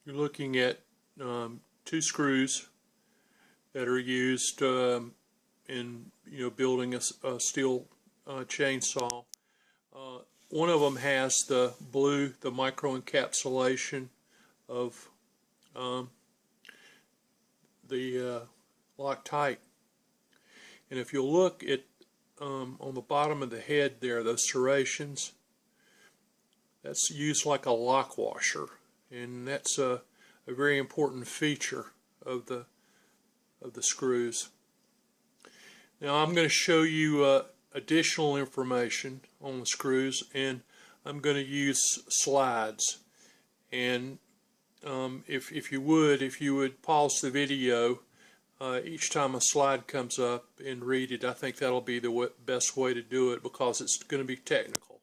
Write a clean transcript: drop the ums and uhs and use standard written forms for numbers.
You're looking at two screws that are used in building a steel chainsaw. One of them has the micro encapsulation of the Loctite, and if you'll look at on the bottom of the head there, those serrations, that's used like a lock washer, and that's a very important feature of the screws. Now I'm going to show you additional information on the screws, and I'm going to use slides. And if you would pause the video each time a slide comes up and read it. I think that'll be the best way to do it, because it's going to be technical.